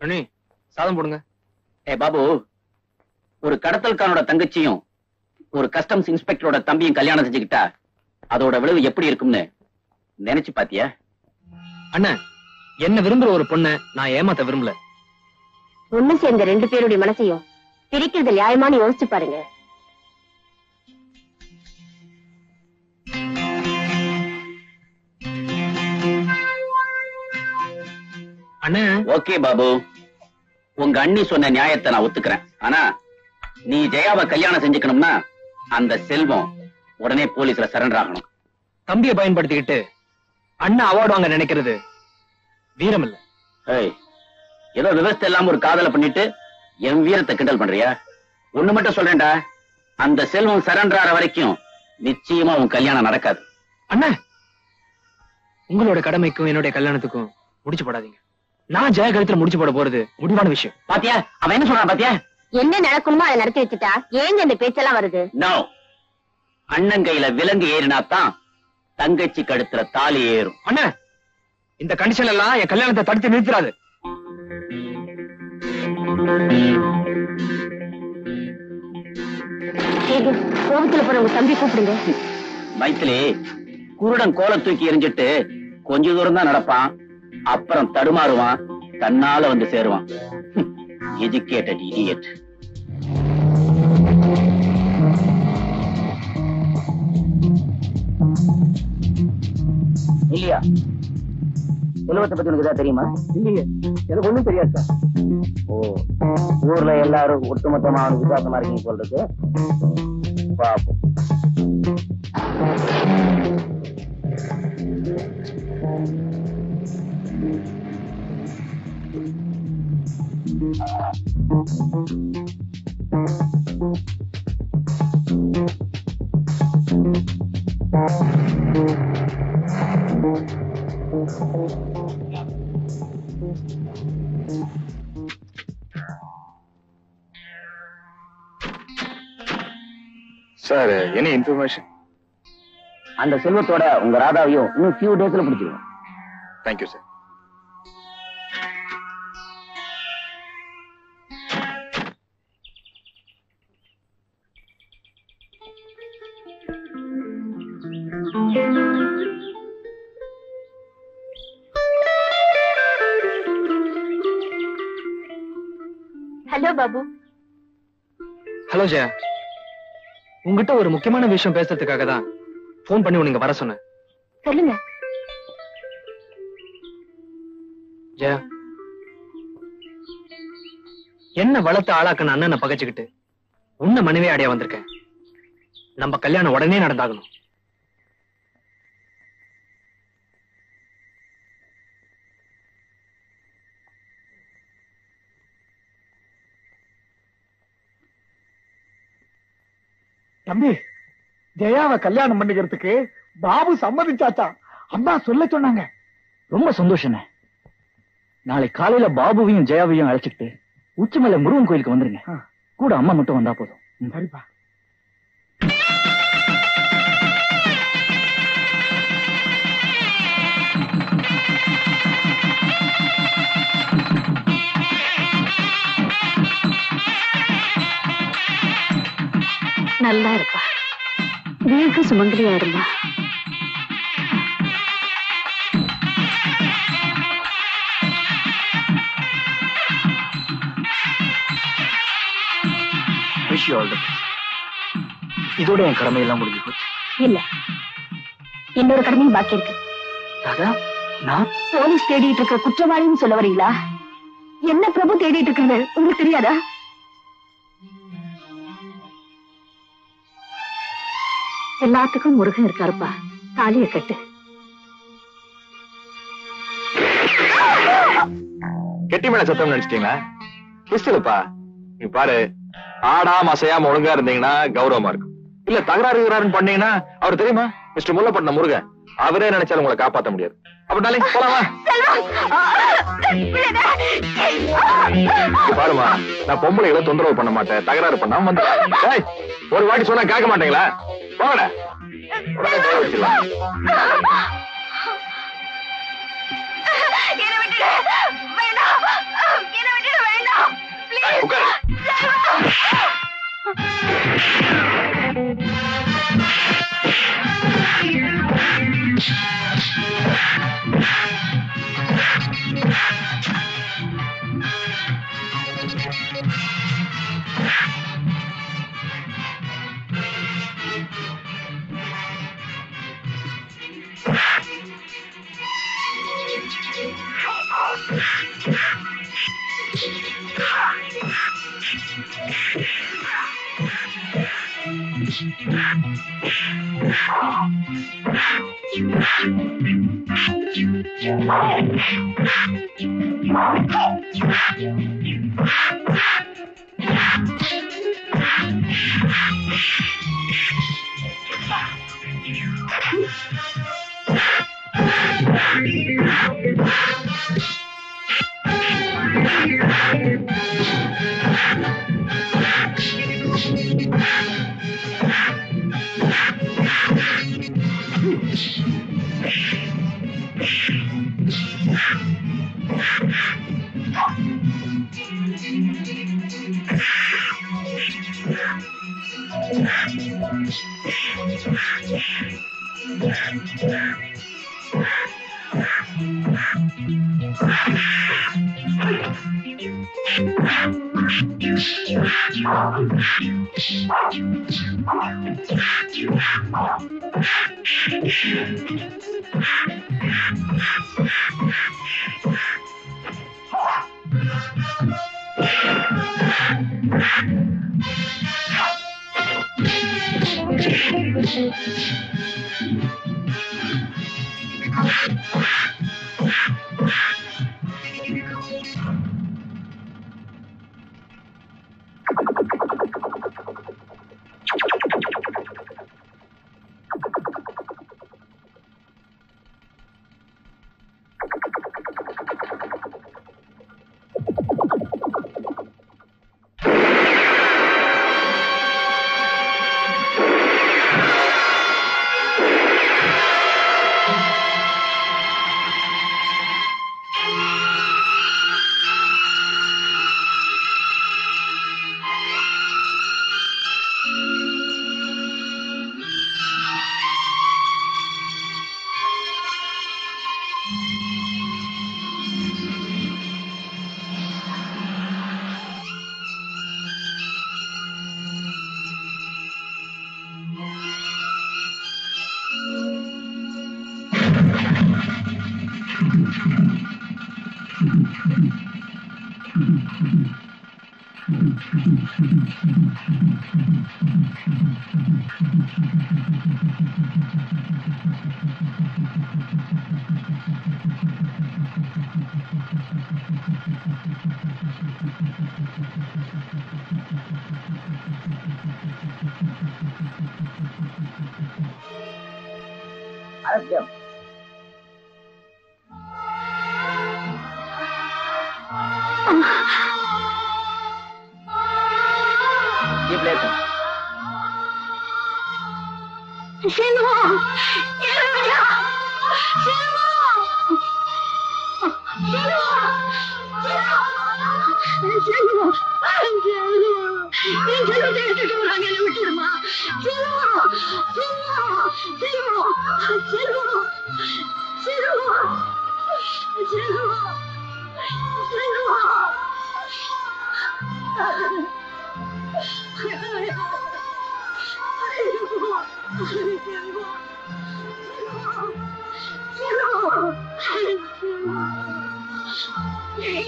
அண்ணி சாதம் போடுங்க. பாபு, ஒரு கடத்தல்காரனோட தங்கச்சியும் ஒரு கஸ்டம்ஸ் இன்ஸ்பெக்டரோட தம்பியும் கல்யாணம் செஞ்சுக்கிட்டா அதோட விளைவு எப்படி இருக்கும்னு நினைச்சு பாத்தியா? அண்ணன், என்ன விரும்புற ஒரு பொண்ணை நான் ஏமாத்த விரும்பல. ஒண்ணு சேர்ந்த 2 பேருடைய மனசையும் பிரிக்கிறது நியாயமானு யோசிச்சு பாருங்க. அண்ணா, ஓகே பாபு, உங்க அண்ணி சொன்ன நியாயத்தை நான் ஒத்துக்கிறேன். ஆனா நீ ஜெயாவை கல்யாணம் செஞ்சுக்கணும்னா அந்த செல்வம் உடனே போலீஸ்ல சரண்டர் ஆகணும். தம்பியை பயன்படுத்திக்கிட்டு அண்ணா அவார்டு வாங்க நினைக்கிறது வீரம் இல்ல. ஏதோ விவசாய இல்லாம ஒரு காதலை பண்ணிட்டு என் வீரத்தை கிண்டல் பண்றியா? ஒண்ணு மட்டும் சொல்றேன்டா, அந்த செல்வம் சரண்டர் ஆற வரைக்கும் நிச்சயமா உன் கல்யாணம் நடக்காது. அண்ணா, உங்களோட கடமைக்கும் என்னுடைய கல்யாணத்துக்கும் முடிச்சு போடாதீங்க. நான் ஜெய கழுத்துல முடிச்சு போட போறது முடிவான விஷயம். பாத்தியா அவன் என்ன சொல்றான்? பாத்தியா என்ன நடக்கணுமோ அதை நடத்தி வச்சுட்டா ஏங்க இந்த பேச்செல்லாம் வருது? நோ, அண்ணன் கையில விலங்கு ஏறினாத்தான் தங்கச்சி கழுத்துல தாலி ஏறும். அண்ணா, இந்த கண்டிஷன் எல்லாம் என் கல்யாணத்தை தடுத்து நிறுத்துறாது. கோபத்துல போற உங்க தம்பி கூப்பிடுங்க. மைத்திலி, குருடன் கோலை தூக்கி எரிஞ்சிட்டு கொஞ்ச தூரம் தான் நடப்பான், அப்புறம் தடுமாறுவான், தன்னால வந்து சேருவான். Educated idiot. இல்லையா? செல்வத்தை பத்தி உனக்கு ஏதாவது தெரியுமா? இல்லையே, எனக்கு ஒண்ணும் தெரியாது சார். ஓ, ஊர்ல எல்லாரும் ஒட்டுமொத்தமா அவனுக்கு விசுவாசமா இருக்கீங்க சொல்றது. பாப்போம். Sir, any information? அந்த செல்வத்தோட உங்க ராதாவையும் இன்னும் ஃபியூ டேஸ்ல பிடிச்சிருவோம். Thank you sir. Hello Babu. Hello Jaya, உங்ககிட்ட ஒரு முக்கியமான விஷயம் பேசுறதுக்காக தான் போன் பண்ணி உனக்கு வர சொன்னேன். சொல்லுங்க. ஜெயா, என்ன வளர்த்த ஆளாக்கன அண்ணனை பகைச்சுக்கிட்டு உன்னை மனைவி அடைய வந்திருக்கேன். நம்ம கல்யாணம் உடனே நடந்தாகணும். தம்பி, ஜெயாவை கல்யாணம் பண்ணிக்கிறதுக்கு பாபு சம்மதிச்சாச்சா? அம்மா சொல்ல சொன்னாங்க. ரொம்ப சந்தோஷம். நாளை காலையில பாபுவையும் ஜெயாவையும் அழைச்சிக்கிட்டு உச்சிமலை முருகன் கோயிலுக்கு வந்துருங்க. கூட அம்மா மட்டும் வந்தா போதும். சரிப்பா. நல்லா இருப்பா, வீட்டு சுமங்கலியா இருமா. இதோட என் கடமை எல்லாம் முடிஞ்சு போச்சு. இல்ல, இன்னொரு கடமையும் பாக்கி இருக்கு. நான் போலீஸ் தேடிட்டு இருக்க குற்றவாளின்னு சொல்ல வரீங்களா? என்ன பிரபு தேடிட்டு இருக்குன்னு உங்களுக்கு தெரியாதா? எல்லாத்துக்கும் முருகன் இருக்காருப்பா, தாலிய கட்டு. கெட்டி மேல சத்தம் நினைச்சிட்டீங்களா? பிஸ்டலுப்பா. நீ பாரு, ஆடாம அசையாம ஒழுங்கா இருந்தீங்கன்னா கௌரவமா இருக்கும். இல்ல தகராறு பண்ணீங்கன்னா அவர் தெரியுமா, மிஸ்டர் முல்லப்பட்டினம் முருகன், அவரே நினைச்சாலும் உங்களை காப்பாற்ற முடியாது. அப்படின்னாலே போலாமா? பாருமா, நான் பொம்பளைகளை தொந்தரவு பண்ண மாட்டேன், தகராறு பண்ணாம வந்து ஒரு வாட்டி சொன்னா கேட்க மாட்டீங்களா? போங்கடா, உடனே போய் வச்சிடலாம். என்ன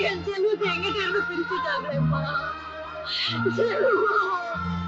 என் செல்வத்தை எங்கிட்ட இருந்து பிரிச்சுட்டாங்களேம்மா. செல்வம்